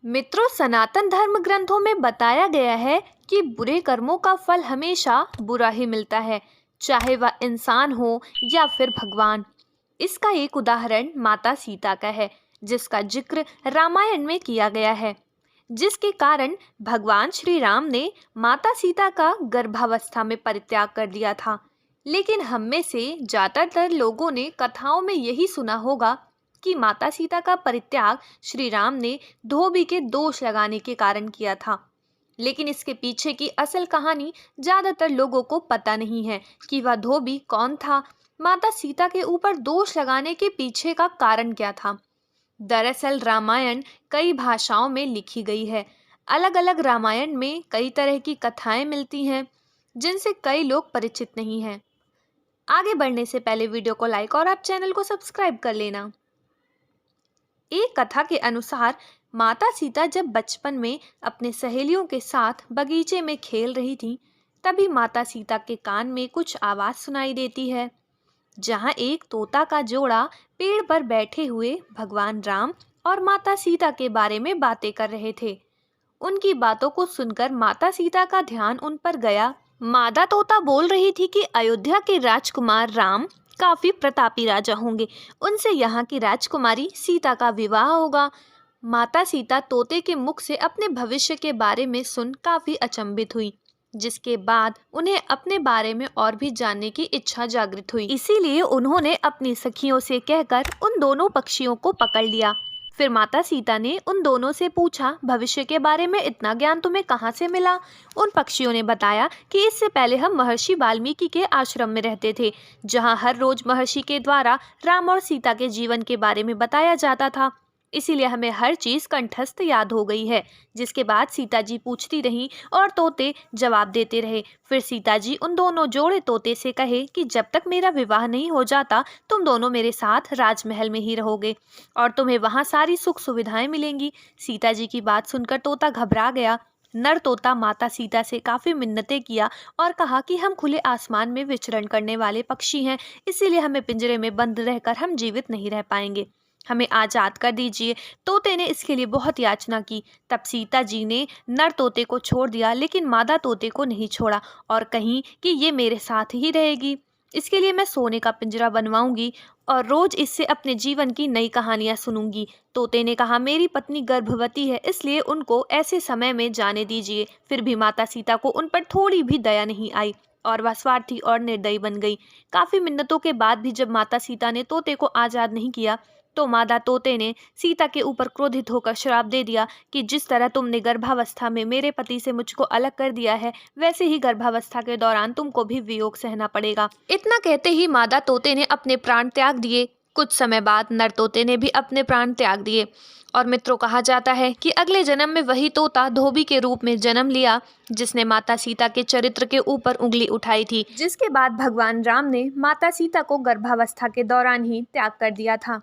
मित्रों, सनातन धर्म ग्रंथों में बताया गया है कि बुरे कर्मों का फल हमेशा बुरा ही मिलता है, चाहे वह इंसान हो या फिर भगवान। इसका एक उदाहरण माता सीता का है, जिसका जिक्र रामायण में किया गया है, जिसके कारण भगवान श्री राम ने माता सीता का गर्भावस्था में परित्याग कर दिया था। लेकिन हम में से ज्यादातर लोगों ने कथाओं में यही सुना होगा कि माता सीता का परित्याग श्री राम ने धोबी के दोष लगाने के कारण किया था। लेकिन इसके पीछे की असल कहानी ज्यादातर लोगों को पता नहीं है कि वह धोबी कौन था, माता सीता के ऊपर दोष लगाने के पीछे का कारण क्या था। दरअसल रामायण कई भाषाओं में लिखी गई है। अलग अलग रामायण में कई तरह की कथाएं मिलती हैं, जिनसे कई लोग परिचित नहीं हैं। आगे बढ़ने से पहले वीडियो को लाइक और आप चैनल को सब्सक्राइब कर लेना। एक कथा के अनुसार माता सीता जब बचपन में अपने सहेलियों के साथ बगीचे में खेल रही थी, तभी माता सीता के कान में कुछ आवाज सुनाई देती है, जहां एक तोता का जोड़ा पेड़ पर बैठे हुए भगवान राम और माता सीता के बारे में बातें कर रहे थे। उनकी बातों को सुनकर माता सीता का ध्यान उन पर गया। मादा तोता बोल रही थी कि अयोध्या के राजकुमार राम काफी प्रतापी राजा होंगे, उनसे यहाँ की राजकुमारी सीता का विवाह होगा। माता सीता तोते के मुख से अपने भविष्य के बारे में सुन काफी अचंभित हुई, जिसके बाद उन्हें अपने बारे में और भी जानने की इच्छा जागृत हुई। इसीलिए उन्होंने अपनी सखियों से कहकर उन दोनों पक्षियों को पकड़ लिया। फिर माता सीता ने उन दोनों से पूछा, भविष्य के बारे में इतना ज्ञान तुम्हें कहाँ से मिला? उन पक्षियों ने बताया कि इससे पहले हम महर्षि वाल्मीकि के आश्रम में रहते थे, जहाँ हर रोज महर्षि के द्वारा राम और सीता के जीवन के बारे में बताया जाता था। इसीलिए हमें हर चीज कंठस्थ याद हो गई है। जिसके बाद सीता जी पूछती रहीं और तोते जवाब देते रहे। फिर सीता जी उन दोनों जोड़े तोते से कहे कि जब तक मेरा विवाह नहीं हो जाता, तुम दोनों मेरे साथ राजमहल में ही रहोगे और तुम्हें वहां सारी सुख सुविधाएं मिलेंगी। सीता जी की बात सुनकर तोता घबरा गया। नर तोता माता सीता से काफी मिन्नतें किया और कहा कि हम खुले आसमान में विचरण करने वाले पक्षी हैं, इसीलिए हमें पिंजरे में बंद रहकर हम जीवित नहीं रह पाएंगे, हमें आजाद कर दीजिए। तोते ने इसके लिए बहुत याचना की। तब सीता जी ने नर तोते को छोड़ दिया, लेकिन मादा तोते को नहीं छोड़ा और कहीं कि ये मेरे साथ ही रहेगी। इसके लिए मैं सोने का पिंजरा बनवाऊंगी और रोज इससे अपने जीवन की नई कहानियां सुनूंगी। तोते ने कहा, मेरी पत्नी गर्भवती है, इसलिए उनको ऐसे समय में जाने दीजिए। फिर भी माता सीता को उन पर थोड़ी भी दया नहीं आई और वह स्वार्थी और निर्दयी बन गई। काफी मिन्नतों के बाद भी जब माता सीता ने तोते को आजाद नहीं किया, तो मादा तोते ने सीता के ऊपर क्रोधित होकर श्राप दे दिया कि जिस तरह तुमने गर्भावस्था में मेरे पति से मुझको अलग कर दिया है, वैसे ही गर्भावस्था के दौरान तुमको भी वियोग सहना पड़ेगा। इतना कहते ही मादा तोते ने अपने प्राण त्याग दिए। कुछ समय बाद नर तोते ने भी अपने प्राण त्याग दिए। और मित्रों, कहा जाता है कि अगले जन्म में वही तोता धोबी के रूप में जन्म लिया, जिसने माता सीता के चरित्र के ऊपर उंगली उठाई थी, जिसके बाद भगवान राम ने माता सीता को गर्भावस्था के दौरान ही त्याग कर दिया था।